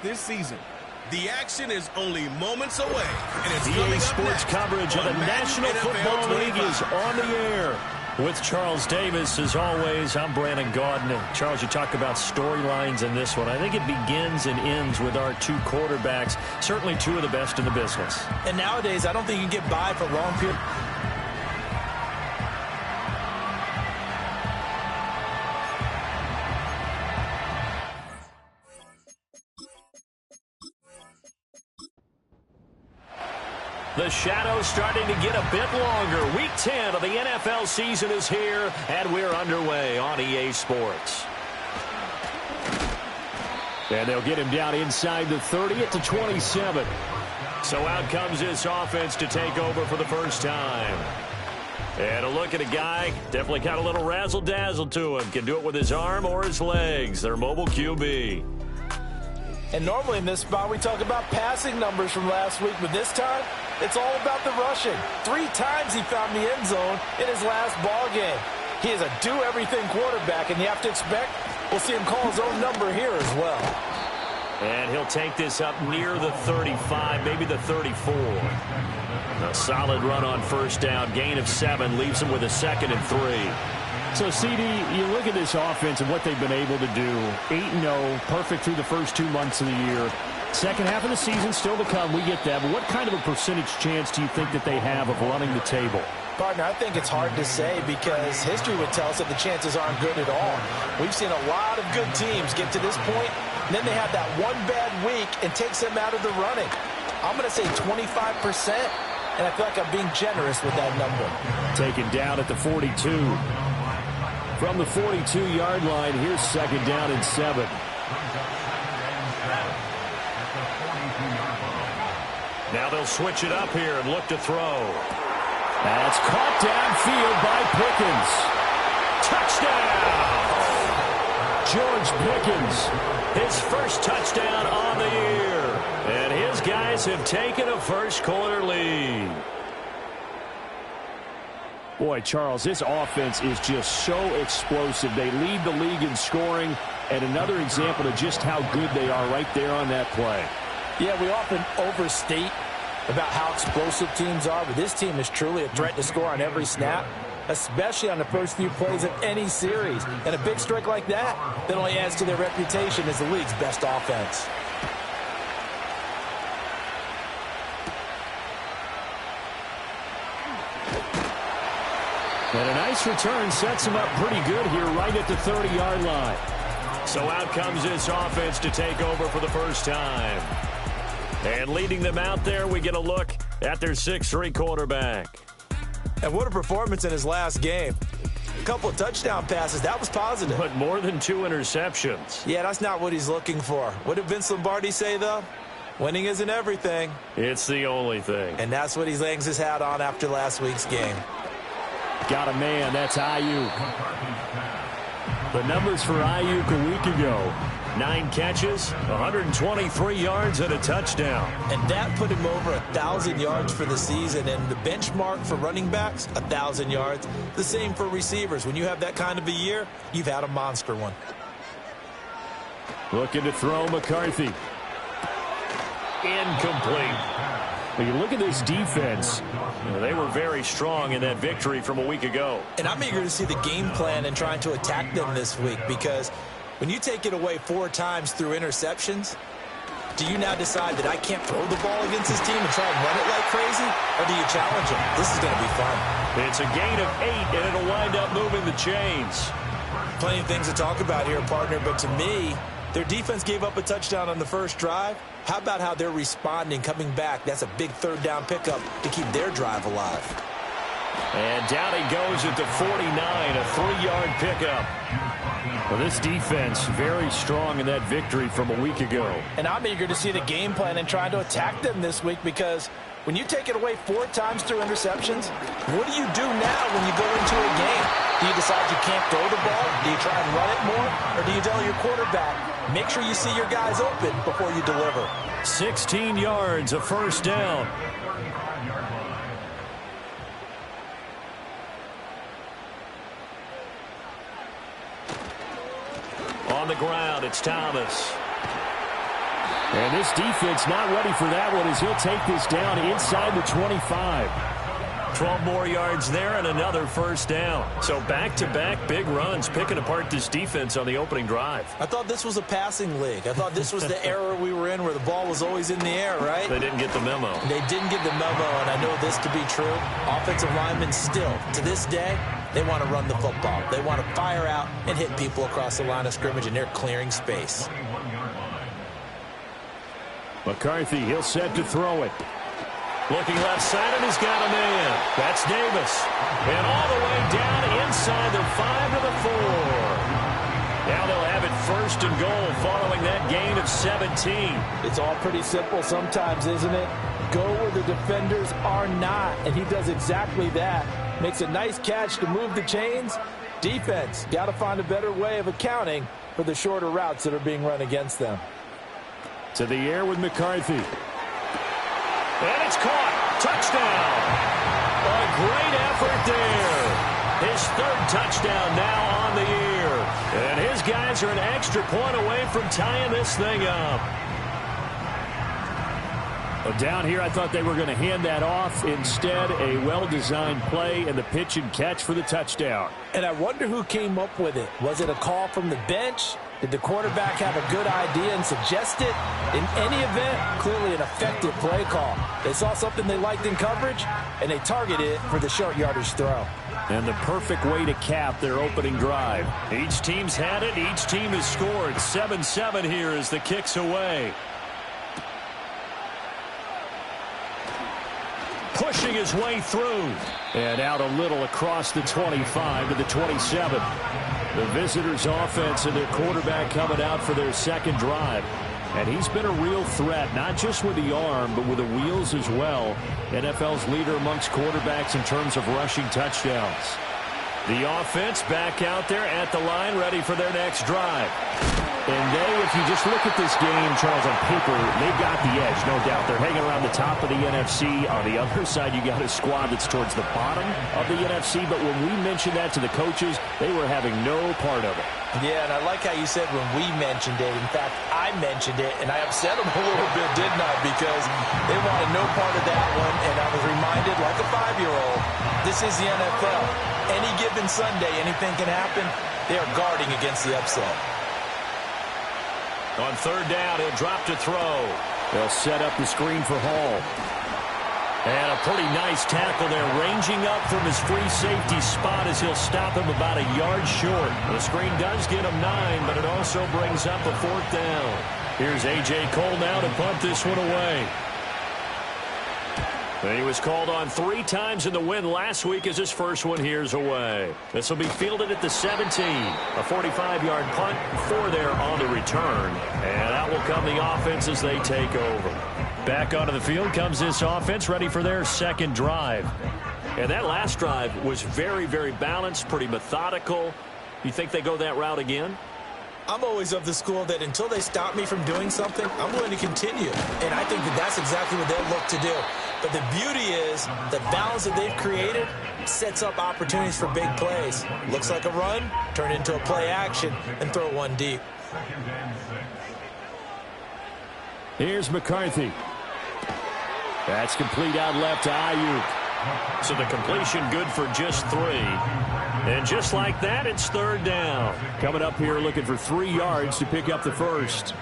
this season. The action is only moments away. And it's EA Sports coverage of the National Football League is on the air. With Charles Davis, as always, I'm Brandon Gaudin. Charles, you talk about storylines in this one. I think it begins and ends with our two quarterbacks, certainly two of the best in the business. And nowadays, I don't think you can get by for a long period. The shadow's starting to get a bit longer. Week 10 of the NFL season is here, and we're underway on EA Sports. And they'll get him down inside the 30 at the 27. So out comes this offense to take over for the first time. And a look at a guy, definitely got a little razzle-dazzle to him. Can do it with his arm or his legs. Their mobile QB. And normally in this spot, we talk about passing numbers from last week, but this time, it's all about the rushing. 3 times he found the end zone in his last ball game. He is a do-everything quarterback, and you have to expect we'll see him call his own number here as well. And he'll take this up near the 35, maybe the 34. A solid run on first down, gain of 7, leaves him with a 2nd and 3. So, CD, you look at this offense and what they've been able to do. 8-0, perfect through the first 2 months of the year. Second half of the season still to come, we get that. But what kind of a percentage chance do you think that they have of running the table? Partner, I think it's hard to say because history would tell us that the chances aren't good at all. We've seen a lot of good teams get to this point, and then they have that one bad week and takes them out of the running. I'm going to say 25%, and I feel like I'm being generous with that number. Taken down at the 42. From the 42-yard line, here's 2nd down and 7. Now they'll switch it up here and look to throw. That's caught downfield by Pickens. Touchdown! George Pickens, his first touchdown on the year. And his guys have taken a first-quarter lead. Boy, Charles, this offense is just so explosive. They lead the league in scoring, and another example of just how good they are right there on that play. Yeah, we often overstate about how explosive teams are, but this team is truly a threat to score on every snap, especially on the first few plays of any series. And a big strike like that only adds to their reputation as the league's best offense. And a nice return sets him up pretty good here right at the 30-yard line. So out comes this offense to take over for the first time. And leading them out there, we get a look at their 6'3" quarterback. And what a performance in his last game. A couple of touchdown passes, that was positive. But more than 2 interceptions. Yeah, that's not what he's looking for. What did Vince Lombardi say, though? Winning isn't everything. It's the only thing. And that's what he hangs his hat on after last week's game. Got a man, that's Ayuk. The numbers for Ayuk a week ago. 9 catches, 123 yards, and a touchdown. And that put him over 1,000 yards for the season. And the benchmark for running backs, 1,000 yards. The same for receivers. When you have that kind of a year, you've had a monster one. Looking to throw McCarthy. Incomplete. When you look at this defense, they were very strong in that victory from a week ago. And I'm eager to see the game plan and trying to attack them this week because when you take it away 4 times through interceptions, do you now decide that I can't throw the ball against this team and try and run it like crazy? Or do you challenge them? This is going to be fun. It's a gain of 8, and it'll wind up moving the chains. Plenty of things to talk about here, partner, but to me, their defense gave up a touchdown on the first drive. How about how they're responding, coming back? That's a big 3rd down pickup to keep their drive alive. And down he goes at the 49, a 3-yard pickup. Well, this defense very strong in that victory from a week ago. And I'm eager to see the game plan and trying to attack them this week because when you take it away 4 times through interceptions, what do you do now when you go into a game? Do you decide you can't throw the ball? Do you try and run it more? Or do you tell your quarterback, make sure you see your guys open before you deliver? 16 yards, a first down. On the ground, it's Thomas. And this defense not ready for that one as he'll take this down inside the 25. 12 more yards there and another first down. So back-to-back big runs picking apart this defense on the opening drive. I thought this was a passing league. I thought this was the era we were in where the ball was always in the air, right? They didn't get the memo. They didn't get the memo, and I know this to be true. Offensive linemen still, to this day, they want to run the football. They want to fire out and hit people across the line of scrimmage, and they're clearing space. McCarthy, he'll set to throw it. Looking left side, and he's got a man. That's Davis. And all the way down inside the 5 to the 4. Now they'll have it first and goal following that gain of 17. It's all pretty simple sometimes, isn't it? Go where the defenders are not, and he does exactly that. Makes a nice catch to move the chains. Defense, got to find a better way of accounting for the shorter routes that are being run against them. To the air with McCarthy. And it's caught. Touchdown. A great effort there. His third touchdown now on the year. And his guys are an extra point away from tying this thing up. Well, down here, I thought they were going to hand that off. Instead, a well-designed play and the pitch and catch for the touchdown. And I wonder who came up with it. Was it a call from the bench? Did the quarterback have a good idea and suggest it? In any event, clearly an effective play call. They saw something they liked in coverage, and they targeted it for the short yardage throw. And the perfect way to cap their opening drive. Each team's had it. Each team has scored. 7-7 here as the kick's away. Pushing his way through. And out a little across the 25 to the 27. The visitors' offense and their quarterback coming out for their second drive. And he's been a real threat, not just with the arm, but with the wheels as well. NFL's leader amongst quarterbacks in terms of rushing touchdowns. The offense back out there at the line, ready for their next drive. And if you just look at this game, Charles, on paper, they've got the edge, no doubt. They're hanging around the top of the NFC. On the other side, you got a squad that's towards the bottom of the NFC. But when we mentioned that to the coaches, they were having no part of it. Yeah, and I like how you said when we mentioned it. In fact, I mentioned it, and I upset them a little bit, didn't I? Because they wanted no part of that one, and I was reminded, like a 5-year-old, this is the NFL. Any given Sunday, anything can happen. They are guarding against the upset. On third down, he'll drop to throw. They'll set up the screen for Hall. And a pretty nice tackle there, ranging up from his free safety spot as he'll stop him about a yard short. The screen does get him 9, but it also brings up a fourth down. Here's A.J. Cole now to punt this one away. And he was called on 3 times in the win last week as his first one here's away. This will be fielded at the 17. A 45-yard punt, 4 there on the return. And out will come the offense as they take over. Back onto the field comes this offense, ready for their second drive. And that last drive was very, very balanced, pretty methodical. You think they go that route again? I'm always of the school that until they stop me from doing something, I'm going to continue. And I think that that's exactly what they'll look to do. But the beauty is the balance that they've created sets up opportunities for big plays. Looks like a run, turn into a play action, and throw one deep. Here's McCarthy. That's complete out left to Ayuk. So the completion good for just 3. And just like that, it's third down. Coming up here looking for 3 yards to pick up the first.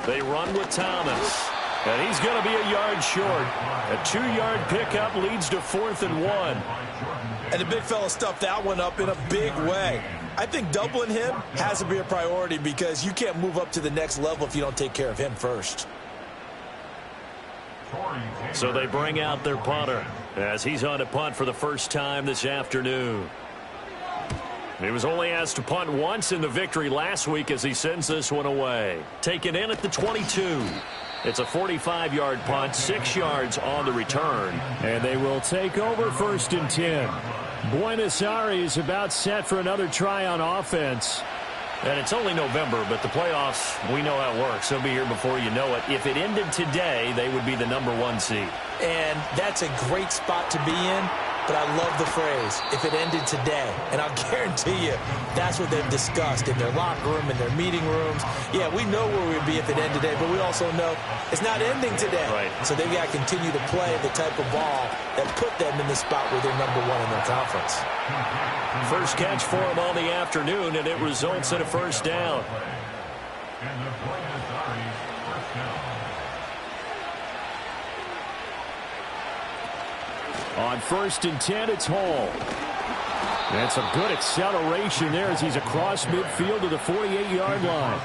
They run with Thomas. And he's going to be a yard short. A 2-yard pickup leads to 4th and 1. And the big fella stuffed that one up in a big way. I think doubling him has to be a priority because you can't move up to the next level if you don't take care of him first. So they bring out their punter as he's on to punt for the first time this afternoon. He was only asked to punt once in the victory last week as he sends this one away. Taken in at the 22. It's a 45-yard punt, 6 yards on the return. And they will take over 1st and 10. Buenos Aires about set for another try on offense. And it's only November, but the playoffs, we know how it works. They'll be here before you know it. If it ended today, they would be the #1 seed. And that's a great spot to be in. but I love the phrase, if it ended today. And I'll guarantee you that's what they've discussed in their locker room, in their meeting rooms. Yeah, we know where we'd be if it ended today, but we also know it's not ending today. Right. So they've got to continue to play the type of ball that put them in the spot where they're #1 in their conference. First catch for him on the afternoon, and it results in a first down. On 1st and 10, it's Hall. That's a good acceleration there as he's across midfield to the 48-yard line.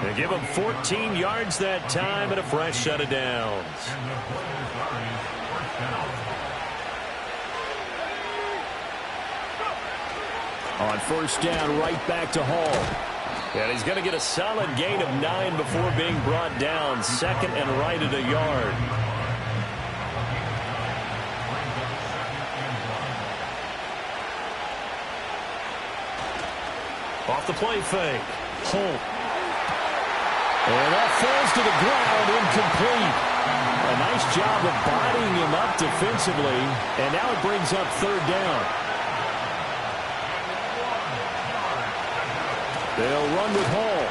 They give him 14 yards that time and a fresh set of downs. On 1st down, right back to Hall. And he's going to get a solid gain of 9 before being brought down. 2nd and right at a yard. Off the play fake. Holt. And that falls to the ground, incomplete. A nice job of bodying him up defensively. And now it brings up 3rd down. They'll run with Hall.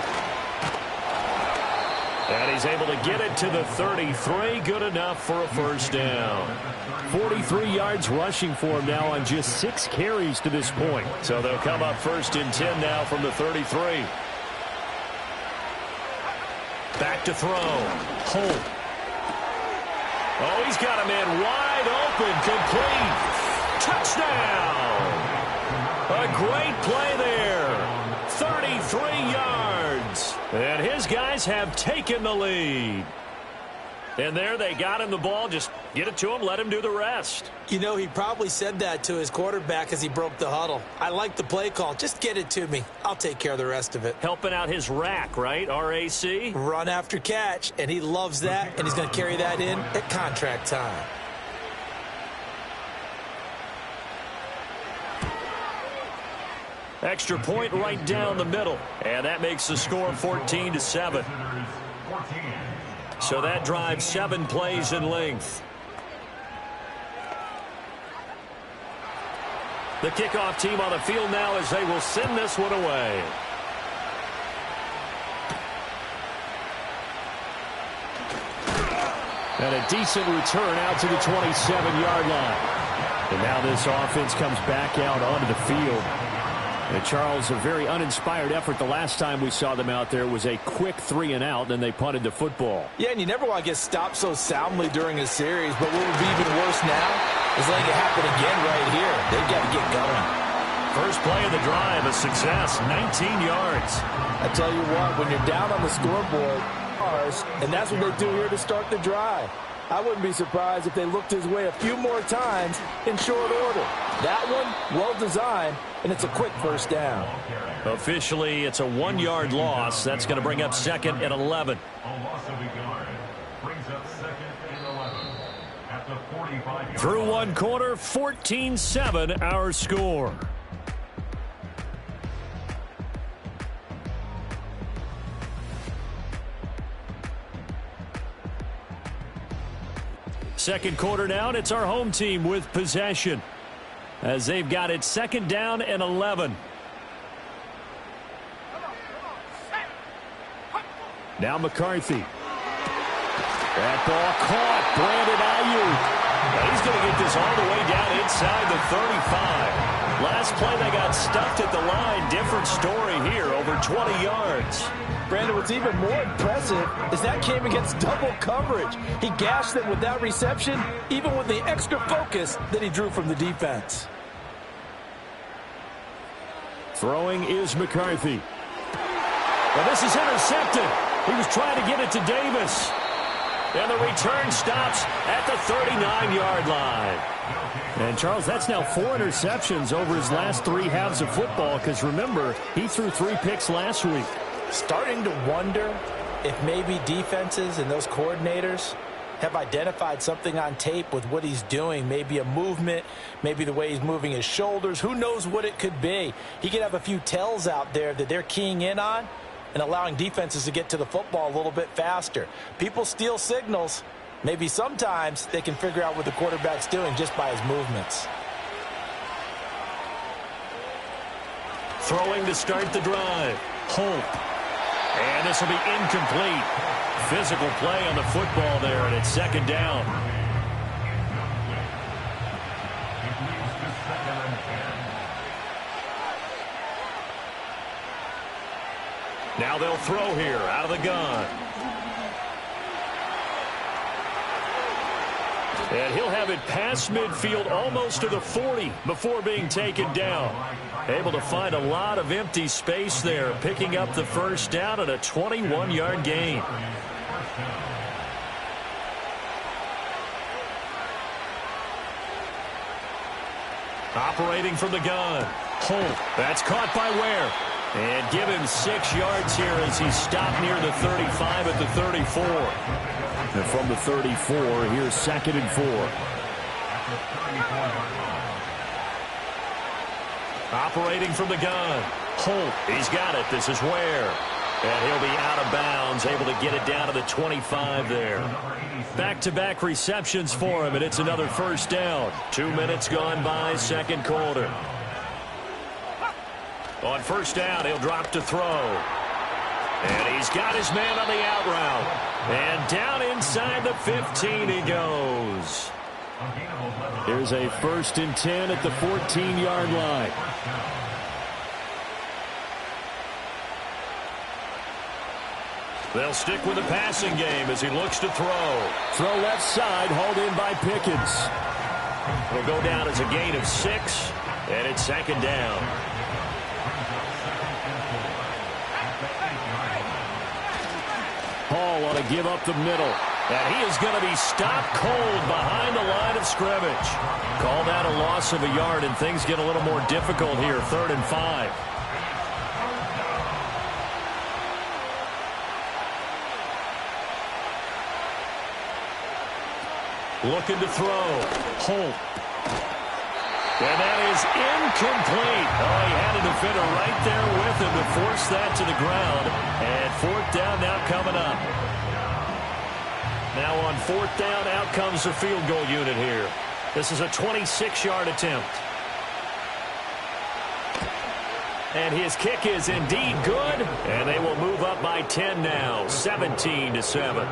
And he's able to get it to the 33. Good enough for a first down. 43 yards rushing for him now on just 6 carries to this point. So they'll come up 1st and 10 now from the 33. Back to throw. Holt. Oh, he's got a man wide open. Complete. Touchdown. A great play there. 33 yards. And his guys have taken the lead. And there they got him the ball. Just get it to him. Let him do the rest. You know, he probably said that to his quarterback as he broke the huddle. I like the play call. Just get it to me. I'll take care of the rest of it. Helping out his rack, right? RAC? Run after catch. And he loves that. And he's going to carry that in at contract time. Extra point right down the middle. And that makes the score 14-7. So that drives 7 plays in length. The kickoff team on the field now as they will send this one away. And a decent return out to the 27-yard line. And now this offense comes back out onto the field. And Charles, a very uninspired effort. The last time we saw them out there was a quick 3-and-out, and they punted the football. Yeah, and you never want to get stopped so soundly during a series, but what would be even worse now is letting it happen again right here. They've got to get going. First play of the drive, a success, 19 yards. I tell you what, when you're down on the scoreboard, and that's what they do here to start the drive. I wouldn't be surprised if they looked his way a few more times in short order. That one, well designed, and it's a quick first down. Officially, it's a 1-yard loss. That's going to bring up 2nd and 11. Through one quarter, 14-7 our score. Second quarter now, and it's our home team with possession as they've got it 2nd down and 11. Now McCarthy. That ball caught. Brandon Ayuk. He's going to get this all the way down inside the 35. Last play they got stuffed at the line. Different story here, over 20 yards. Brandon, what's even more impressive is that came against double coverage. He gashed them with that reception, even with the extra focus that he drew from the defense. Throwing is McCarthy. Well, this is intercepted. He was trying to get it to Davis. And the return stops at the 39-yard line. And, Charles, that's now 4 interceptions over his last 3 halves of football because, remember, he threw 3 picks last week. Starting to wonder if maybe defenses and those coordinators have identified something on tape with what he's doing. Maybe a movement, maybe the way he's moving his shoulders. Who knows what it could be? He could have a few tells out there that they're keying in on and allowing defenses to get to the football a little bit faster. People steal signals. Maybe sometimes they can figure out what the quarterback's doing just by his movements. Throwing to start the drive. Holt. And this will be incomplete. Physical play on the football there, and it's second down. Now they'll throw here out of the gun. And he'll have it past midfield almost to the 40 before being taken down. Able to find a lot of empty space there, picking up the first down at a 21-yard gain. Operating from the gun. Holt. That's caught by Ware. And give him 6 yards here as he stopped near the 35 at the 34. And from the 34, here's 2nd and 4. Operating from the gun. Holt. He's got it. This is Ware. And he'll be out of bounds, able to get it down to the 25 there. Back-to-back receptions for him, and it's another first down. 2 minutes gone by, second quarter. On first down, he'll drop to throw. And he's got his man on the out route. And down inside the 15 he goes. Here's a 1st and 10 at the 14-yard line. They'll stick with the passing game as he looks to throw. Throw left side, hauled in by Pickens. It'll go down as a gain of 6, and it's second down. Hall ought to give up the middle. And he is going to be stopped cold behind the line of scrimmage. Call that a loss of a yard, and things get a little more difficult here. 3rd and 5. Looking to throw. Holt. And that is incomplete. Oh, he had a defender right there with him to force that to the ground. And 4th down now coming up. Now on 4th down, out comes the field goal unit here. This is a 26-yard attempt. And his kick is indeed good. And they will move up by 10 now, 17-7.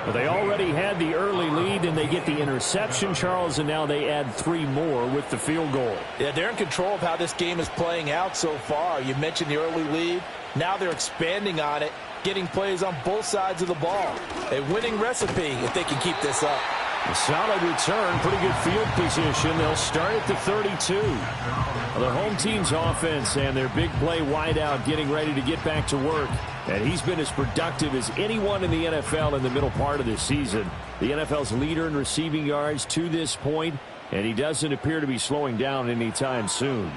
Well, they already had the early lead, and they get the interception, Charles, and now they add 3 more with the field goal. Yeah, they're in control of how this game is playing out so far. You mentioned the early lead. Now they're expanding on it, getting plays on both sides of the ball. A winning recipe if they can keep this up. A solid return, pretty good field position. They'll start at the 32. Well, their home team's offense and their big play wideout getting ready to get back to work. And he's been as productive as anyone in the NFL in the middle part of this season. The NFL's leader in receiving yards to this point, and he doesn't appear to be slowing down anytime soon.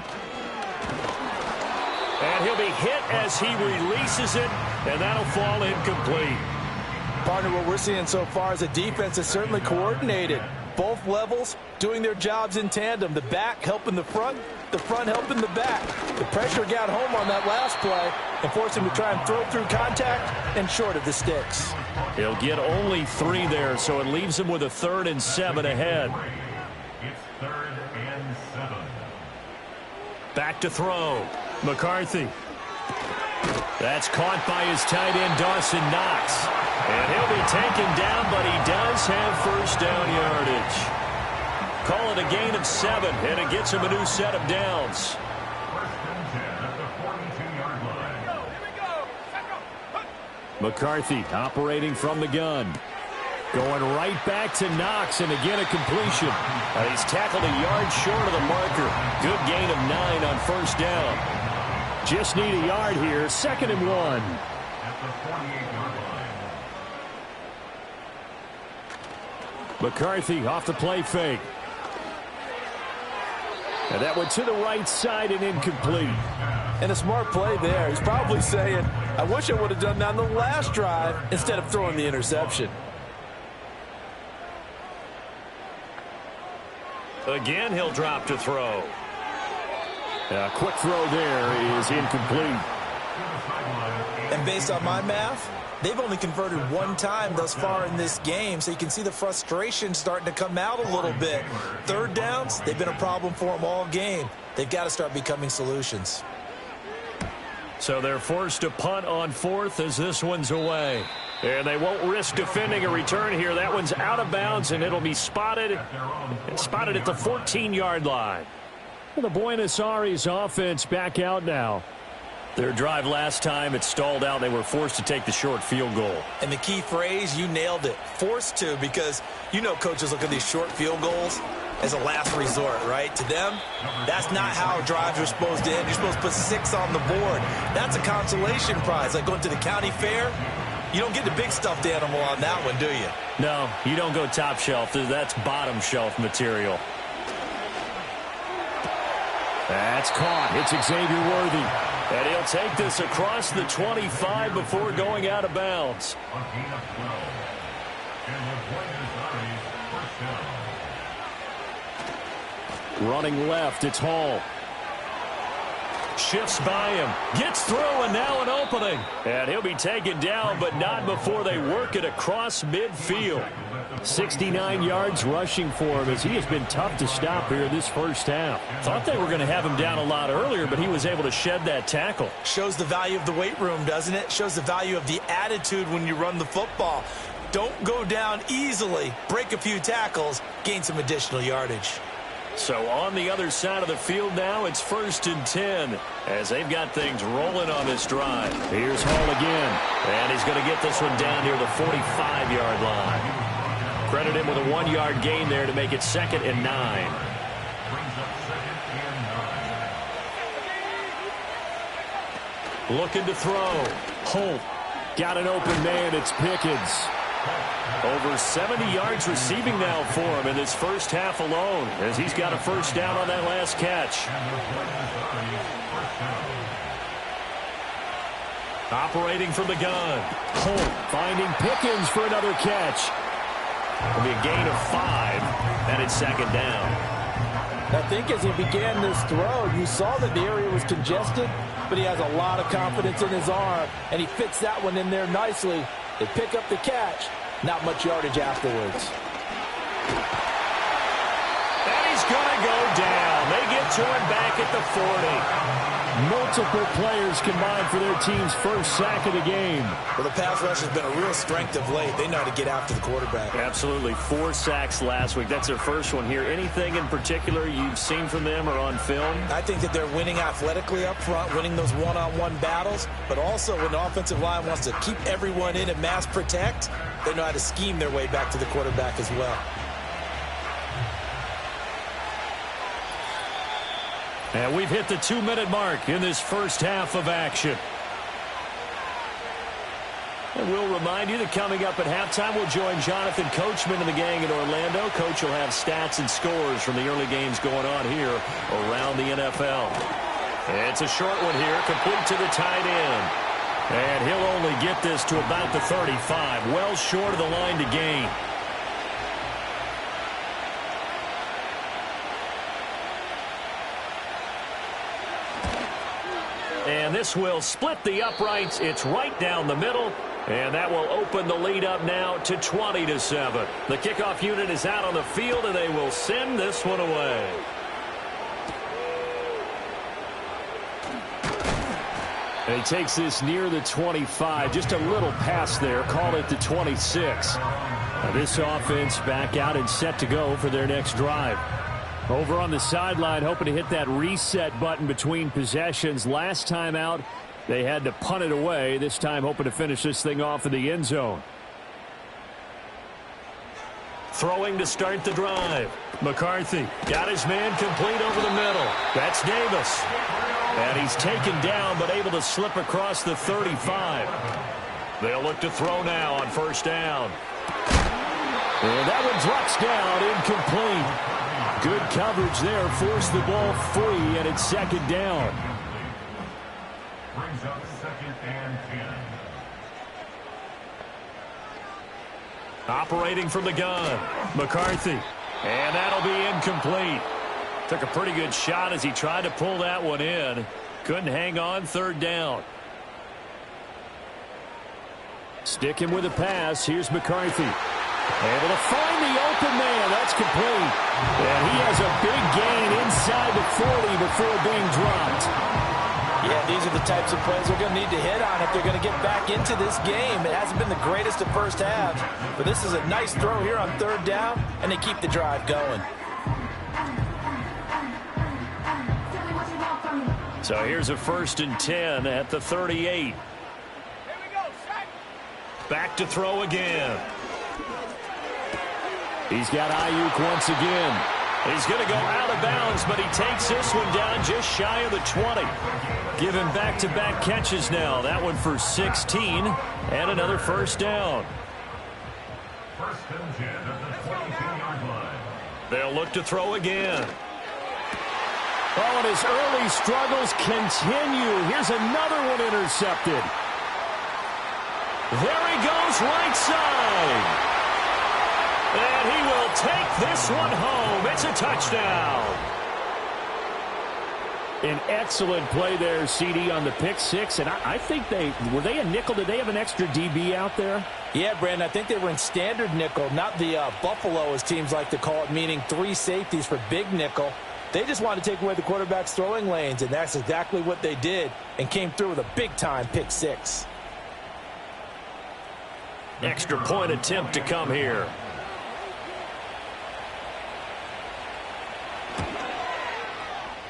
And he'll be hit as he releases it, and that'll fall incomplete. Partner, what we're seeing so far is a defense that's certainly coordinated. Both levels doing their jobs in tandem. The back helping the front helping the back. The pressure got home on that last play and forced him to try and throw through contact and short of the sticks. He'll get only 3 there, so it leaves him with a 3rd and 7 ahead. It's 3rd and 7. Back to throw. McCarthy. That's caught by his tight end, Dawson Knox. And he'll be taken down, but he does have first down yardage. Call it a gain of 7, and it gets him a new set of downs. 1st and 10 at the 42-yard line. McCarthy operating from the gun. Going right back to Knox, and again a completion. He's tackled a yard short of the marker. Good gain of 9 on first down. Just need a yard here, 2nd and 1. At the 48-yard line. McCarthy off the play fake. And that went to the right side and incomplete. And a smart play there. He's probably saying, I wish I would have done that on the last drive instead of throwing the interception. Again, he'll drop to throw. A quick throw there is incomplete. And based on my math, they've only converted 1 time thus far in this game, so you can see the frustration starting to come out a little bit. 3rd downs, they've been a problem for them all game. They've got to start becoming solutions. So they're forced to punt on fourth as this one's away. And they won't risk defending a return here. That one's out of bounds, and it'll be spotted at the 14-yard line. The Buenos Aires offense back out now. Their drive last time, it stalled out. They were forced to take the short field goal. And the key phrase, you nailed it, forced to, because you know coaches look at these short field goals as a last resort, right? To them, that's not how drives are supposed to end. You're supposed to put 6 on the board. That's a consolation prize, like going to the county fair. You don't get the big stuffed animal on that one, do you? No, you don't go top shelf. That's bottom shelf material. That's caught. It's Xavier Worthy. And he'll take this across the 25 before going out of bounds. On gain of 12. And the Buenos Aires first down. Running left, it's Hall. Shifts by him. Gets through, and now an opening. And he'll be taken down, but not before they work it across midfield. 69 yards rushing for him as he has been tough to stop here this first half. Thought they were going to have him down a lot earlier, but he was able to shed that tackle. Shows the value of the weight room, doesn't it? Shows the value of the attitude when you run the football. Don't go down easily. Break a few tackles. Gain some additional yardage. So on the other side of the field now, it's 1st and 10 as they've got things rolling on this drive. Here's Hall again. And he's going to get this one down near the 45-yard line. Credit him with a 1-yard gain there to make it 2nd and 9. Brings up 2nd and 9. Looking to throw. Holt got an open man. It's Pickens. Over 70 yards receiving now for him in this first half alone as he's got a first down on that last catch. Operating from the gun. Holt finding Pickens for another catch. It'll be a gain of 5, and it's 2nd down. I think as he began this throw, you saw that the area was congested, but he has a lot of confidence in his arm, and he fits that one in there nicely. They pick up the catch. Not much yardage afterwards. And he's going to go down. They get to him back at the 40. Multiple players combined for their team's first sack of the game. Well, the pass rush has been a real strength of late. They know how to get after the quarterback. Absolutely. 4 sacks last week. That's their first one here. Anything in particular you've seen from them or on film? I think that they're winning athletically up front, winning those one-on-one battles, but also when the offensive line wants to keep everyone in and mass protect, they know how to scheme their way back to the quarterback as well. And we've hit the 2-minute mark in this first half of action. And we'll remind you that coming up at halftime, we'll join Jonathan Coachman and the gang in Orlando. Coach will have stats and scores from the early games going on here around the NFL. It's a short one here, complete to the tight end. And he'll only get this to about the 35, well short of the line to gain. And this will split the uprights. It's right down the middle. And that will open the lead up now to 20-7. The kickoff unit is out on the field, and they will send this one away. And he takes this near the 25. Just a little pass there. Call it the 26. Now this offense back out and set to go for their next drive. Over on the sideline, hoping to hit that reset button between possessions. Last time out, they had to punt it away. This time, hoping to finish this thing off in the end zone. Throwing to start the drive. McCarthy got his man complete over the middle. That's Davis. And he's taken down, but able to slip across the 35. They'll look to throw now on first down. And that one drops down, incomplete. Good coverage there, forced the ball free, and it's 2nd down. Brings up 2nd and 10. Operating from the gun. McCarthy. And that'll be incomplete. Took a pretty good shot as he tried to pull that one in. Couldn't hang on, 3rd down. Sticking with the pass, here's McCarthy. Able to find the open man. That's complete. And he has a big gain inside the 40 before being dropped. Yeah, these are the types of plays they're going to need to hit on if they're going to get back into this game. It hasn't been the greatest of first halves, but this is a nice throw here on third down, and they keep the drive going. So here's a 1st and 10 at the 38. Back to throw again. He's got Ayuk once again. He's going to go out of bounds, but he takes this one down just shy of the 20. Give him back-to-back catches now. That one for 16 and another 1st down. 1st and 10 at the 22-yard line. They'll look to throw again. Oh, and his early struggles continue. Here's another one intercepted. There he goes, right side. And he will take this one home. It's a touchdown. An excellent play there, CD, on the pick six. And I think were they a nickel? Did they have an extra DB out there? Yeah, Brandon, I think they were in standard nickel, not the Buffalo, as teams like to call it, meaning 3 safeties for big nickel. They just wanted to take away the quarterback's throwing lanes, and that's exactly what they did and came through with a big-time pick six. Extra point attempt to come here.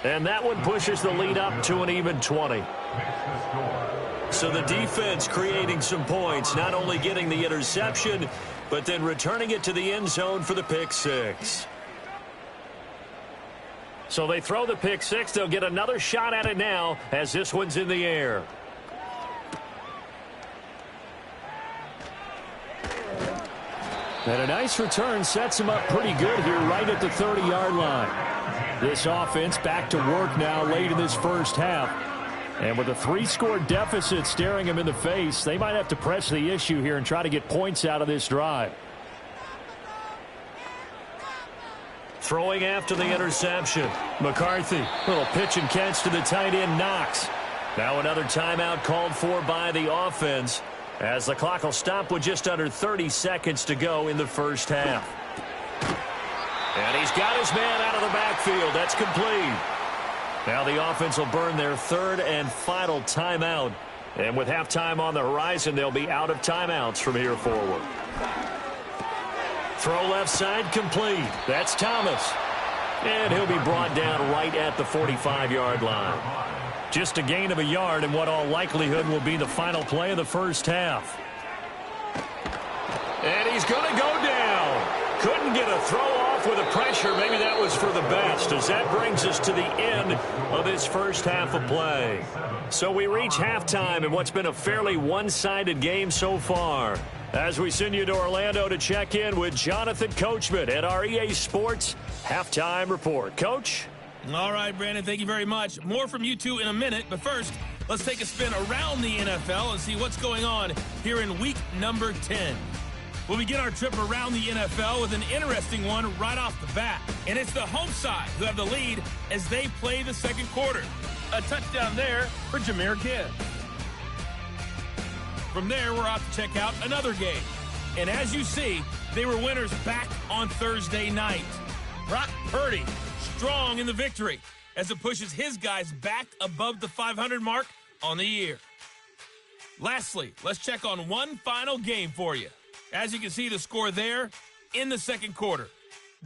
And that one pushes the lead up to an even 20. So the defense creating some points, not only getting the interception, but then returning it to the end zone for the pick six. So they throw the pick six. They'll get another shot at it now as this one's in the air. And a nice return sets him up pretty good here right at the 30-yard line. This offense back to work now late in this first half. And with a 3-score deficit staring him in the face, they might have to press the issue here and try to get points out of this drive. Throwing after the interception. McCarthy, little pitch and catch to the tight end, Knox. Now another timeout called for by the offense as the clock will stop with just under 30 seconds to go in the first half. And he's got his man out of the backfield. That's complete. Now the offense will burn their 3rd and final timeout. And with halftime on the horizon, they'll be out of timeouts from here forward. Throw left side complete. That's Thomas. And he'll be brought down right at the 45-yard line. Just a gain of a yard in what all likelihood will be the final play of the first half. And he's going to go down. Couldn't get a throw off with the pressure. Maybe that was for the best, as that brings us to the end of this first half of play. So we reach halftime in what's been a fairly one-sided game so far. As we send you to Orlando to check in with Jonathan Coachman at our EA Sports Halftime Report. Coach? All right, Brandon, thank you very much. More from you two in a minute, but first, let's take a spin around the NFL and see what's going on here in week number 10. We'll begin our trip around the NFL with an interesting one right off the bat. And it's the home side who have the lead as they play the second quarter. A touchdown there for Jahmyr Gibbs. From there, we're off to check out another game. And as you see, they were winners back on Thursday night. Brock Purdy strong in the victory as it pushes his guys back above the 500 mark on the year. Lastly, let's check on one final game for you. As you can see the score there in the second quarter.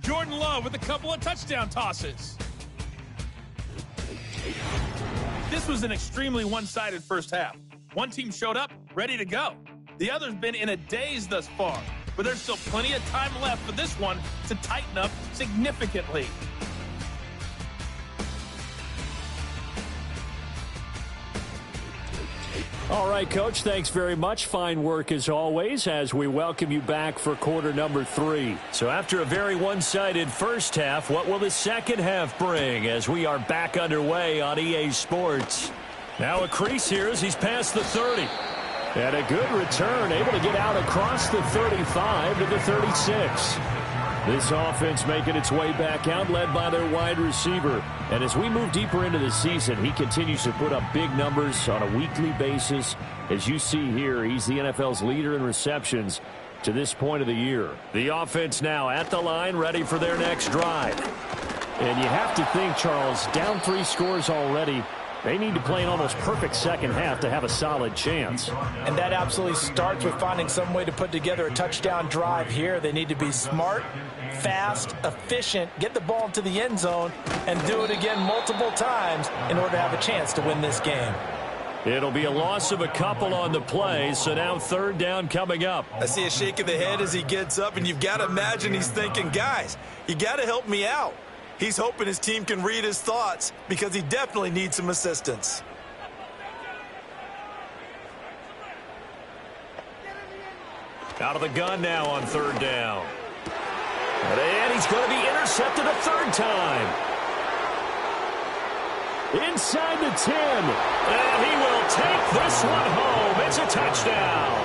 Jordan Love with a couple of touchdown tosses. This was an extremely one-sided first half. One team showed up, ready to go. The other's been in a daze thus far, but there's still plenty of time left for this one to tighten up significantly. All right, Coach, thanks very much. Fine work as always as we welcome you back for quarter number 3. So after a very one-sided first half, what will the second half bring as we are back underway on EA Sports? Now a crease here as he's past the 30. And a good return, able to get out across the 35 to the 36. This offense making its way back out, led by their wide receiver. And as we move deeper into the season, he continues to put up big numbers on a weekly basis. As you see here, he's the NFL's leader in receptions to this point of the year. The offense now at the line, ready for their next drive. And you have to think, Charles, down 3 scores already. They need to play an almost perfect second half to have a solid chance. And that absolutely starts with finding some way to put together a touchdown drive here. They need to be smart, fast, efficient, get the ball into the end zone, and do it again multiple times in order to have a chance to win this game. It'll be a loss of a couple on the play, so now third down coming up. I see a shake of the head as he gets up, and you've got to imagine he's thinking, guys, you got to help me out. He's hoping his team can read his thoughts because he definitely needs some assistance. Out of the gun now on third down. And he's going to be intercepted a third time. Inside the 10. And he will take this one home. It's a touchdown.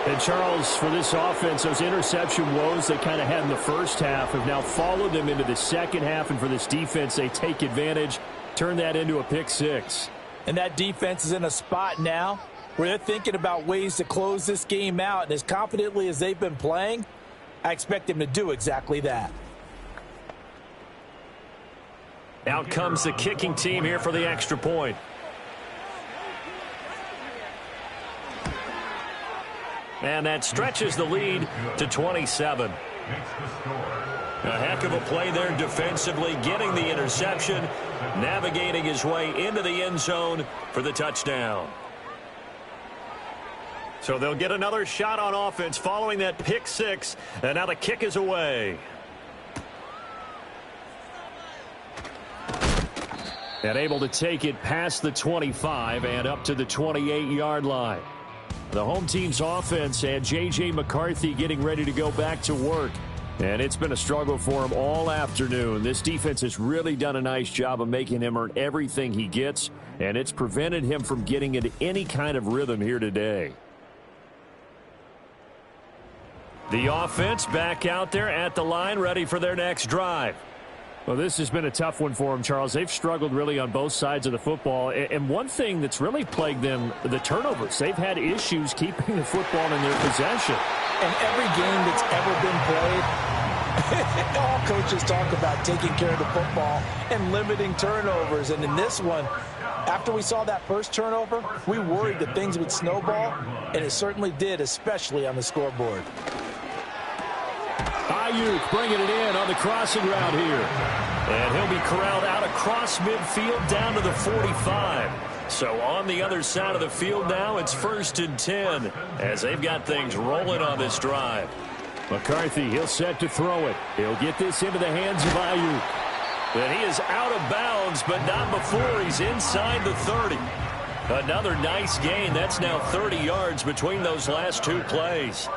And Charles, for this offense, those interception woes they kind of had in the first half have now followed them into the second half. And for this defense, they take advantage, turn that into a pick six. And that defense is in a spot now where they're thinking about ways to close this game out. And as confidently as they've been playing, I expect them to do exactly that. Out comes the kicking team here for the extra point. And that stretches the lead to 27. A heck of a play there defensively, getting the interception, navigating his way into the end zone for the touchdown. So they'll get another shot on offense following that pick six, and now the kick is away. And able to take it past the 25 and up to the 28-yard line. The home team's offense and J.J. McCarthy getting ready to go back to work. And it's been a struggle for him all afternoon. This defense has really done a nice job of making him earn everything he gets, and it's prevented him from getting into any kind of rhythm here today. The offense back out there at the line, ready for their next drive. Well, this has been a tough one for them, Charles. They've struggled really on both sides of the football. And one thing that's really plagued them, the turnovers. They've had issues keeping the football in their possession. And every game that's ever been played, all coaches talk about taking care of the football and limiting turnovers. And in this one, after we saw that first turnover, we worried that things would snowball, and it certainly did, especially on the scoreboard. Ayuk bringing it in on the crossing route here. And he'll be corralled out across midfield down to the 45. So on the other side of the field now, it's 1st and 10 as they've got things rolling on this drive. McCarthy, he'll set to throw it. He'll get this into the hands of Ayuk. And he is out of bounds, but not before he's inside the 30. Another nice gain. That's now 30 yards between those last two plays.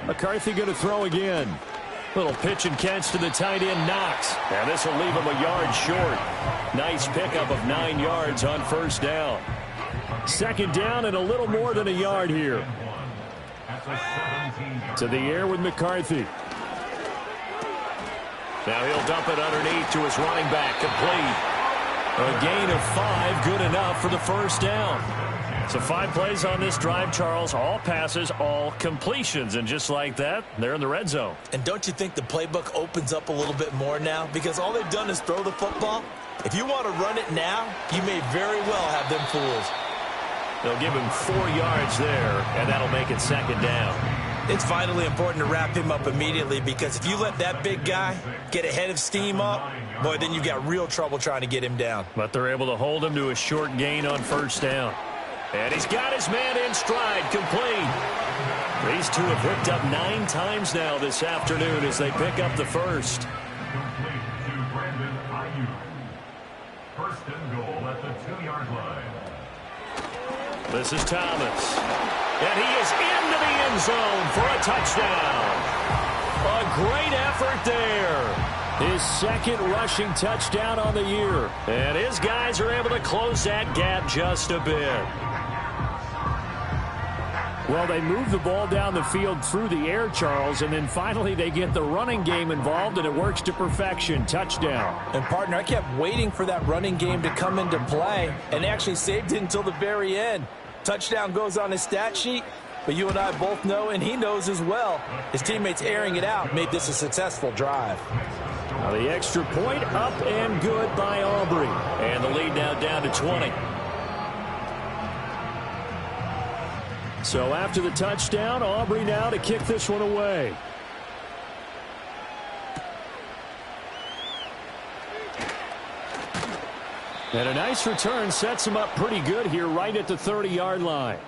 McCarthy going to throw again. Little pitch and catch to the tight end, Knox. And this will leave him a yard short. Nice pickup of 9 yards on first down. Second down and a little more than a yard here. To the air with McCarthy. Now he'll dump it underneath to his running back, complete. A gain of 5, good enough for the first down. So 5 plays on this drive, Charles. All passes, all completions. And just like that, they're in the red zone. And don't you think the playbook opens up a little bit more now? Because all they've done is throw the football. If you want to run it now, you may very well have them fooled. They'll give him 4 yards there, and that'll make it second down. It's vitally important to wrap him up immediately, because if you let that big guy get ahead of steam up, boy, then you've got real trouble trying to get him down. But they're able to hold him to a short gain on first down. And he's got his man in stride, complete. These two have hooked up 9 times now this afternoon as they pick up the first. First and goal at the 2-yard line. This is Thomas. And he is into the end zone for a touchdown. A great effort there. His second rushing touchdown on the year. And his guys are able to close that gap just a bit. Well, they move the ball down the field through the air, Charles, and then finally they get the running game involved, and it works to perfection. Touchdown. And, partner, I kept waiting for that running game to come into play, and they actually saved it until the very end. Touchdown goes on his stat sheet, but you and I both know, and he knows as well, his teammates airing it out made this a successful drive. Now the extra point up and good by Aubrey. And the lead now down to 20. So after the touchdown, Aubrey now to kick this one away. And a nice return sets him up pretty good here right at the 30-yard line.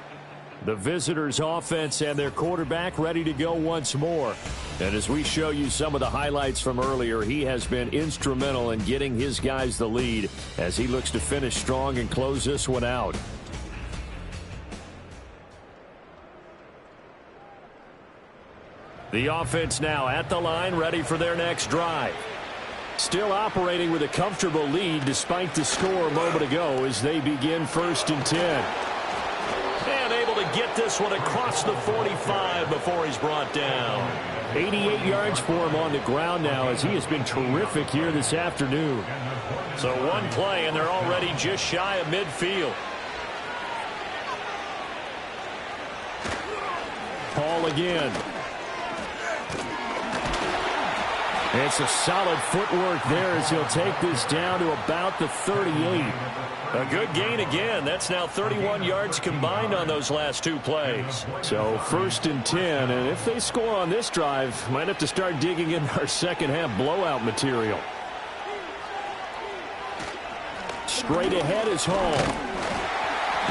The visitors' offense and their quarterback ready to go once more. And as we show you some of the highlights from earlier, he has been instrumental in getting his guys the lead as he looks to finish strong and close this one out. The offense now at the line, ready for their next drive. Still operating with a comfortable lead despite the score a moment ago as they begin 1st and 10. And able to get this one across the 45 before he's brought down. 88 yards for him on the ground now as he has been terrific here this afternoon. So one play and they're already just shy of midfield. Paul again. It's a solid footwork there as he'll take this down to about the 38. A good gain again. That's now 31 yards combined on those last two plays. So 1st and 10, and if they score on this drive, might have to start digging in our second half blowout material. Straight ahead is Hall.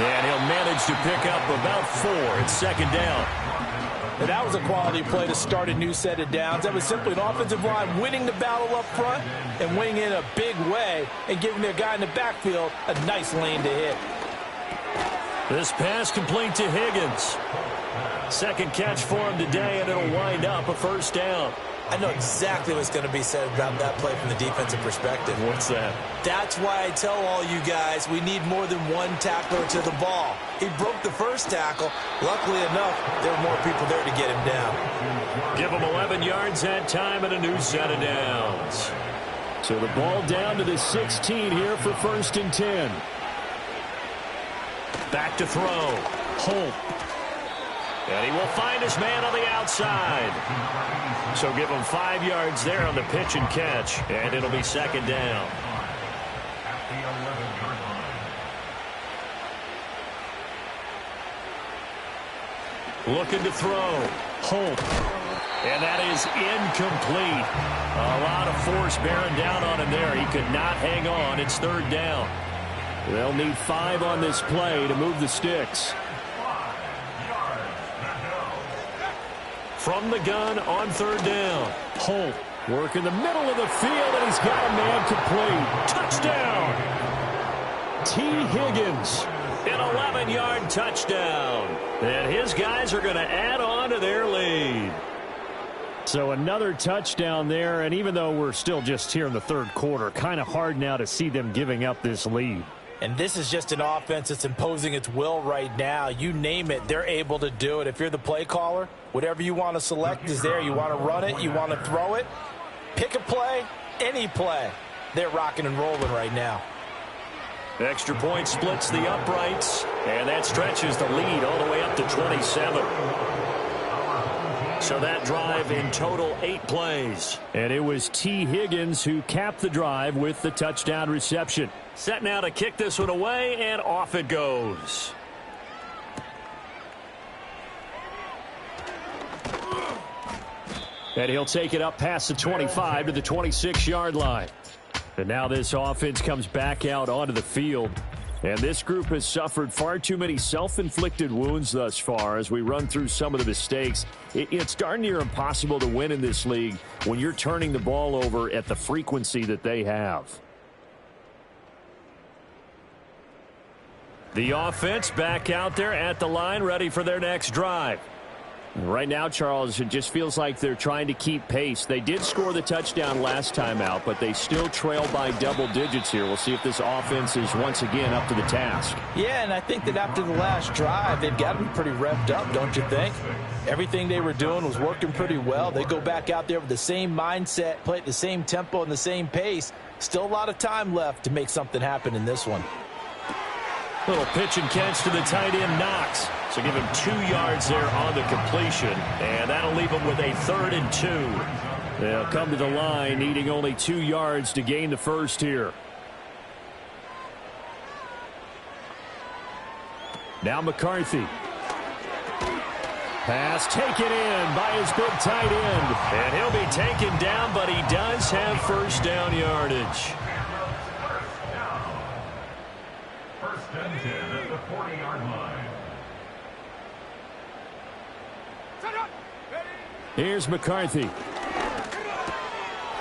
And he'll manage to pick up about 4. It's 2nd down. And that was a quality play to start a new set of downs. That was simply an offensive line winning the battle up front and winning in a big way and giving their guy in the backfield a nice lane to hit. This pass complete to Higgins. Second catch for him today, and it'll wind up a 1st down. I know exactly what's going to be said about that play from the defensive perspective. What's that? That's why I tell all you guys we need more than one tackler to the ball. He broke the first tackle. Luckily enough, there were more people there to get him down. Give him 11 yards that time and a new set of downs. So the ball down to the 16 here for 1st and 10. Back to throw. Holt. And he will find his man on the outside. So give him 5 yards there on the pitch and catch. And it'll be 2nd down. Looking to throw. Holt. And that is incomplete. A lot of force bearing down on him there. He could not hang on. It's 3rd down. They'll need 5 on this play to move the sticks. From the gun on 3rd down. Holt work in the middle of the field, and he's got a man complete. Touchdown! T. Higgins, an 11-yard touchdown. And his guys are going to add on to their lead. So another touchdown there, and even though we're still just here in the 3rd quarter, kind of hard now to see them giving up this lead. And this is just an offense that's imposing its will right now. You name it, they're able to do it. If you're the play caller, whatever you want to select is there. You want to run it, you want to throw it. Pick a play, any play. They're rocking and rolling right now. Extra point splits the uprights, and that stretches the lead all the way up to 27. So that drive in total 8 plays. And it was T. Higgins who capped the drive with the touchdown reception. Set now to kick this one away, and off it goes. And he'll take it up past the 25 to the 26-yard line. And now this offense comes back out onto the field. And this group has suffered far too many self-inflicted wounds thus far as we run through some of the mistakes. It's darn near impossible to win in this league when you're turning the ball over at the frequency that they have. The offense back out there at the line, ready for their next drive. Right now, Charles, it just feels like they're trying to keep pace. They did score the touchdown last time out, but they still trail by double digits here. We'll see if this offense is once again up to the task. Yeah, and I think that after the last drive, they've got them pretty revved up, don't you think? Everything they were doing was working pretty well. They go back out there with the same mindset, play at the same tempo and the same pace. Still a lot of time left to make something happen in this one. Little pitch and catch to the tight end, Knox. So give him 2 yards there on the completion, and that'll leave him with a 3rd and 2. They'll come to the line, needing only 2 yards to gain the first here. Now McCarthy. Pass taken in by his big tight end. And he'll be taken down, but he does have first down yardage. First and 10 at the 40-yard line. Here's McCarthy.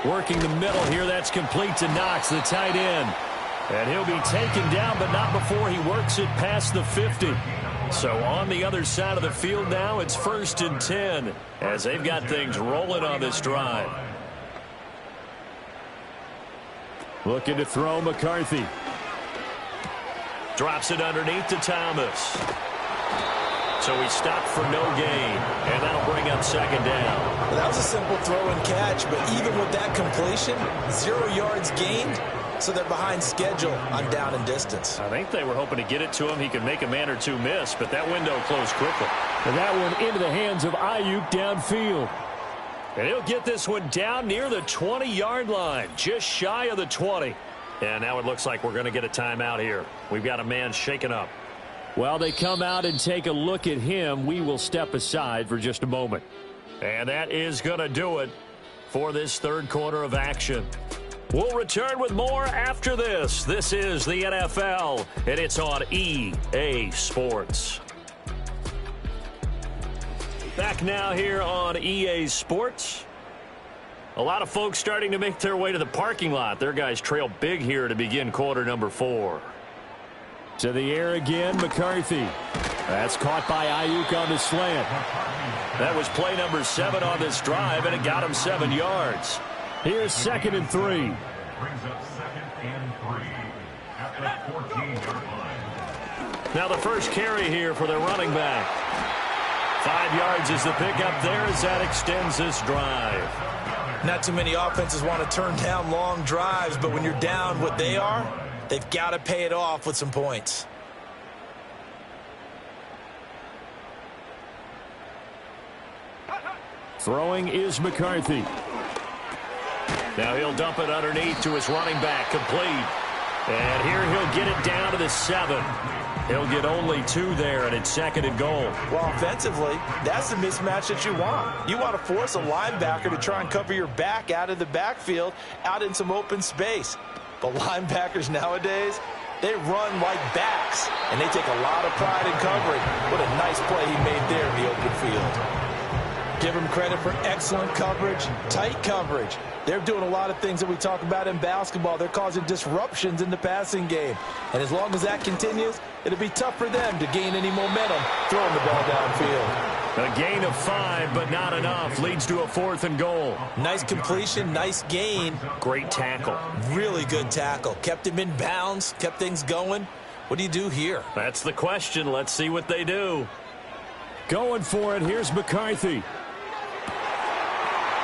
Working the middle here. That's complete to Knox, the tight end. And he'll be taken down, but not before he works it past the 50. So on the other side of the field now, it's first and 10 as they've got things rolling on this drive. Looking to throw McCarthy. Drops it underneath to Thomas. So he stopped for no gain, and that'll bring up second down. Well, that was a simple throw and catch, but even with that completion, 0 yards gained, so they're behind schedule on down and distance. I think they were hoping to get it to him. He could make a man or two miss, but that window closed quickly. And that one into the hands of Ayuk downfield. And he'll get this one down near the 20-yard line, just shy of the 20. And now it looks like we're going to get a timeout here. We've got a man shaken up. While they come out and take a look at him, we will step aside for just a moment. And that is going to do it for this third quarter of action. We'll return with more after this. This is the NFL, and it's on EA Sports. Back now here on EA Sports. A lot of folks starting to make their way to the parking lot. Their guys trail big here to begin quarter number 4. To the air again, McCarthy. That's caught by Ayuk on the slant. That was play number 7 on this drive, and it got him 7 yards. Here's second and 3. Brings up second and 3 at the 14-yard line. Now the first carry here for their running back. 5 yards is the pickup there as that extends this drive. Not too many offenses want to turn down long drives, but when you're down what they are, they've got to pay it off with some points. Throwing is McCarthy. Now he'll dump it underneath to his running back, complete. And here he'll get it down to the 7. He'll get only 2 there, and it's second and goal. Well, offensively, that's the mismatch that you want. You want to force a linebacker to try and cover your back out of the backfield, out in some open space. But linebackers nowadays, they run like backs, and they take a lot of pride in covering. What a nice play he made there in the open field. Give him credit for excellent coverage, tight coverage. They're doing a lot of things that we talk about in basketball. They're causing disruptions in the passing game. And as long as that continues, it'll be tough for them to gain any momentum throwing the ball downfield. A gain of 5, but not enough. Leads to a 4th and goal. Nice completion, nice gain. Great tackle. Really good tackle. Kept him in bounds, kept things going. What do you do here? That's the question. Let's see what they do. Going for it. Here's McCarthy.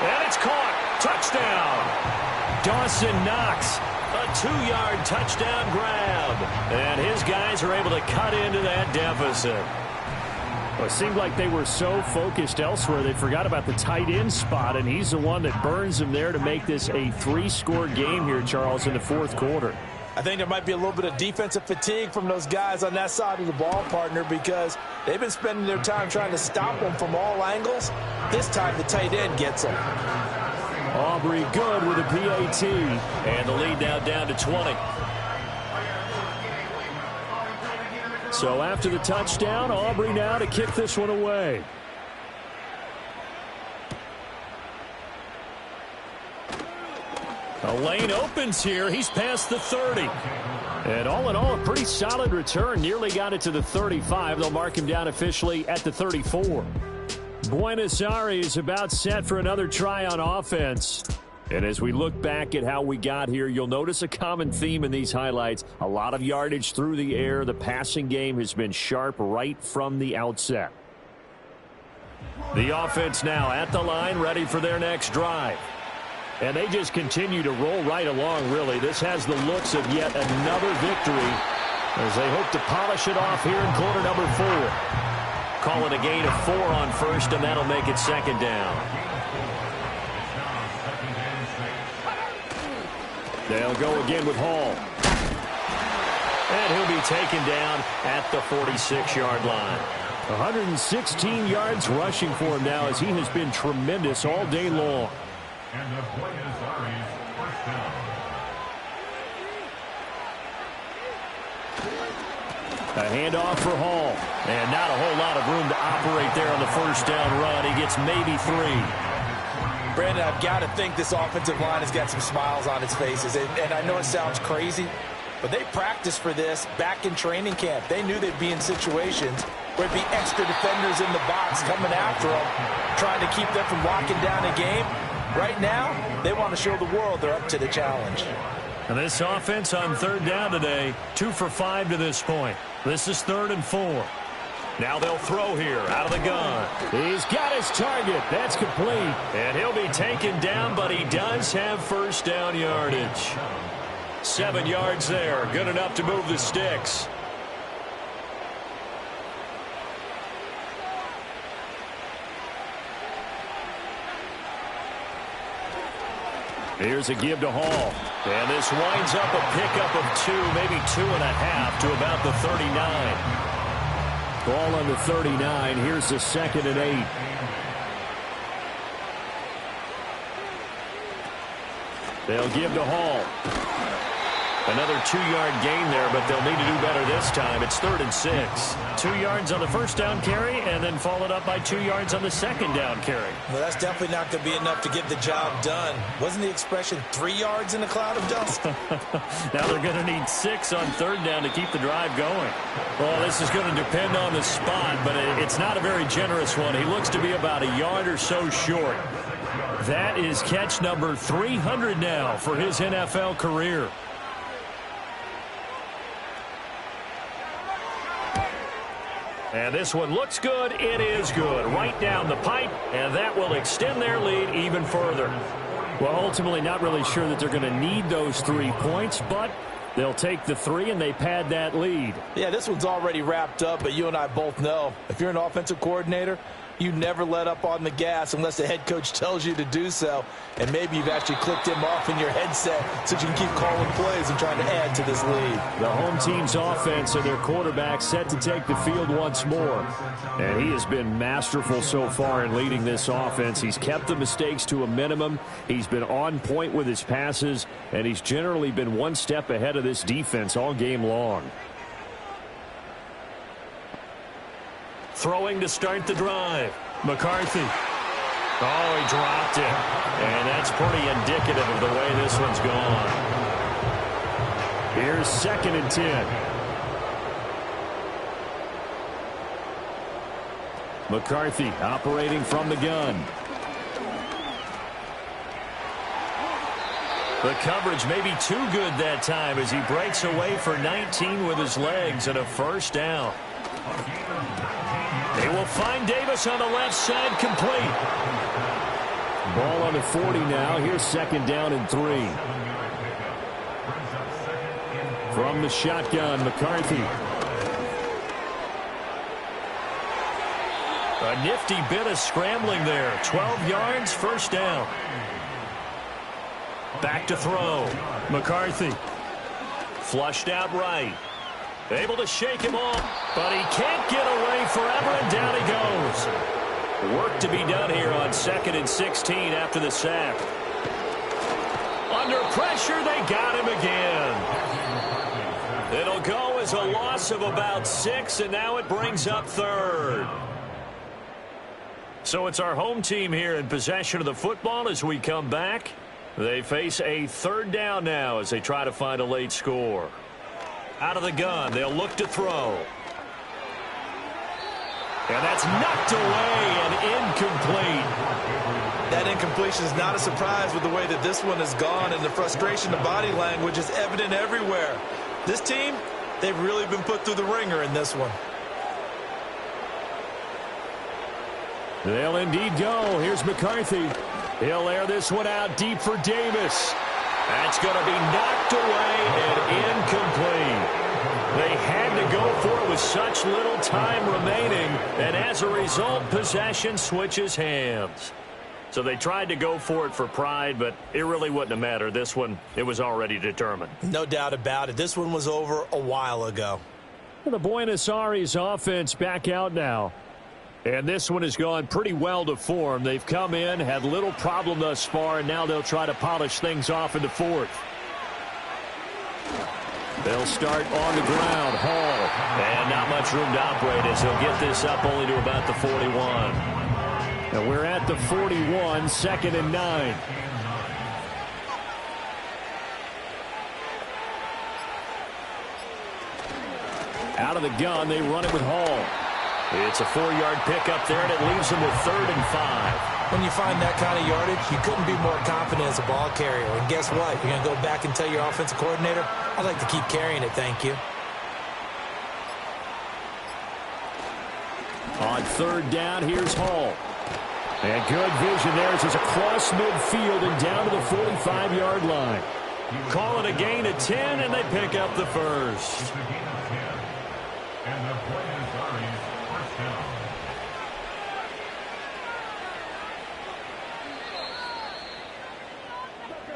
And it's caught. Touchdown. Dawson Knox. A 2-yard touchdown grab. And his guys are able to cut into that deficit. Well, it seemed like they were so focused elsewhere they forgot about the tight end spot, and he's the one that burns them there to make this a 3-score game here, Charles, in the fourth quarter. I think there might be a little bit of defensive fatigue from those guys on that side of the ball, partner, because they've been spending their time trying to stop them from all angles. This time the tight end gets them. Aubrey good with a PAT. And the lead now down to 20. So after the touchdown, Aubrey now to kick this one away. A lane opens here. He's past the 30. And all in all, a pretty solid return. Nearly got it to the 35. They'll mark him down officially at the 34. Buenos Aires about set for another try on offense. And as we look back at how we got here, you'll notice a common theme in these highlights. A lot of yardage through the air. The passing game has been sharp right from the outset. The offense now at the line, ready for their next drive. And they just continue to roll right along, really. This has the looks of yet another victory as they hope to polish it off here in quarter number 4. Call it a gain of 4 on first, and that'll make it second down. They'll go again with Hall. And he'll be taken down at the 46-yard line. 116 yards rushing for him now as he has been tremendous all day long. And the play is Ari's first down. A handoff for Hall. And not a whole lot of room to operate there on the first down run. He gets maybe 3. Brandon, I've got to think this offensive line has got some smiles on its faces. And I know it sounds crazy, but they practiced for this back in training camp. They knew they'd be in situations where it'd be extra defenders in the box coming after them, trying to keep them from locking down a game. Right now, they want to show the world they're up to the challenge. And this offense on third down today, 2 for 5 to this point. This is 3rd and 4. Now they'll throw here out of the gun. He's got his target. That's complete. And he'll be taken down, but he does have first down yardage. 7 yards there. Good enough to move the sticks. Here's a give to Hall. And this winds up a pickup of 2, maybe 2.5 to about the 39. Ball on the 39. Here's the 2nd and 8. They'll give to Hall. Another 2-yard gain there, but they'll need to do better this time. It's 3rd and 6. 2 yards on the first down carry, and then followed up by 2 yards on the second down carry. Well, that's definitely not going to be enough to get the job done. Wasn't the expression 3 yards in a cloud of dust? Now they're going to need 6 on third down to keep the drive going. Well, this is going to depend on the spot, but it's not a very generous one. He looks to be about a yard or so short. That is catch number 300 now for his NFL career. And this one looks good. It is good. Right down the pipe, and that will extend their lead even further. Well, ultimately not really sure that they're going to need those 3 points, but they'll take the 3 and they pad that lead. Yeah, this one's already wrapped up, but you and I both know if you're an offensive coordinator, you never let up on the gas unless the head coach tells you to do so. And maybe you've actually clicked him off in your headset so you can keep calling plays and trying to add to this lead. The home team's offense and their quarterback set to take the field once more. And he has been masterful so far in leading this offense. He's kept the mistakes to a minimum. He's been on point with his passes, and he's generally been one step ahead of this defense all game long. Throwing to start the drive. McCarthy. Oh, he dropped it. And that's pretty indicative of the way this one's gone. Here's 2nd and 10. McCarthy operating from the gun. The coverage may be too good that time as he breaks away for 19 with his legs and a first down. They will find Davis on the left side, complete. Ball on the 40 now. Here's 2nd down and 3. From the shotgun, McCarthy. A nifty bit of scrambling there. 12 yards, first down. Back to throw. McCarthy. Flushed out right. Able to shake him off, but he can't get away forever, and down he goes. Work to be done here on 2nd and 16 after the sack. Under pressure, they got him again. It'll go as a loss of about 6, and now it brings up 3rd. So it's our home team here in possession of the football as we come back. They face a 3rd down now as they try to find a late score. Out of the gun, they'll look to throw. And that's knocked away and incomplete. That incompletion is not a surprise with the way that this one has gone, and the frustration, the body language is evident everywhere. This team, they've really been put through the ringer in this one. They'll indeed go. Here's McCarthy. He'll air this one out deep for Davis. That's going to be knocked away and incomplete. They had to go for it with such little time remaining, and as a result, possession switches hands. So they tried to go for it for pride, but it really wouldn't have mattered. This one, it was already determined. No doubt about it. This one was over a while ago. The Buenos Aires offense back out now. And this one has gone pretty well to form. They've come in, had little problem thus far, and now they'll try to polish things off in the fourth. They'll start on the ground. Hall. And not much room to operate as he'll get this up only to about the 41. And we're at the 41, 2nd and 9. Out of the gun, they run it with Hall. It's a 4-yard pickup there, and it leaves them with 3rd and 5. When you find that kind of yardage, you couldn't be more confident as a ball carrier. And guess what? You're going to go back and tell your offensive coordinator, I'd like to keep carrying it, thank you. On 3rd down, here's Hall. And good vision there as it's across midfield and down to the 45-yard line. Call it a gain of 10, and they pick up the first. And the Buenos Aires first down.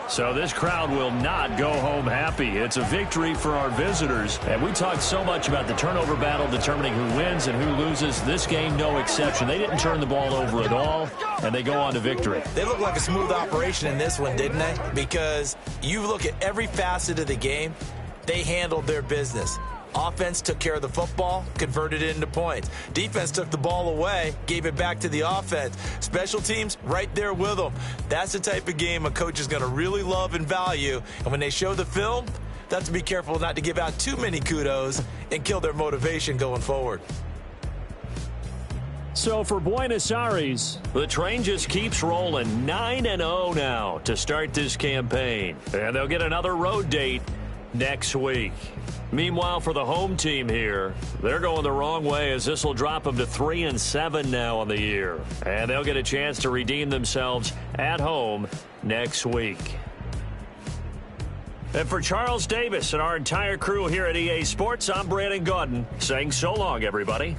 So this crowd will not go home happy. It's a victory for our visitors. And we talked so much about the turnover battle determining who wins and who loses. This game, no exception. They didn't turn the ball over at all, and they go on to victory. They look like a smooth operation in this one, didn't they? Because you look at every facet of the game, they handled their business. Offense took care of the football, converted it into points. Defense took the ball away, gave it back to the offense. Special teams, right there with them. That's the type of game a coach is going to really love and value. And when they show the film, they have to be careful not to give out too many kudos and kill their motivation going forward. So for Buenos Aires, the train just keeps rolling. 9-0 now to start this campaign. And they'll get another road date next week. Meanwhile, for the home team here, they're going the wrong way as this will drop them to 3-7 now on the year. And they'll get a chance to redeem themselves at home next week. And for Charles Davis and our entire crew here at EA Sports, I'm Brandon Gaudin saying so long, everybody.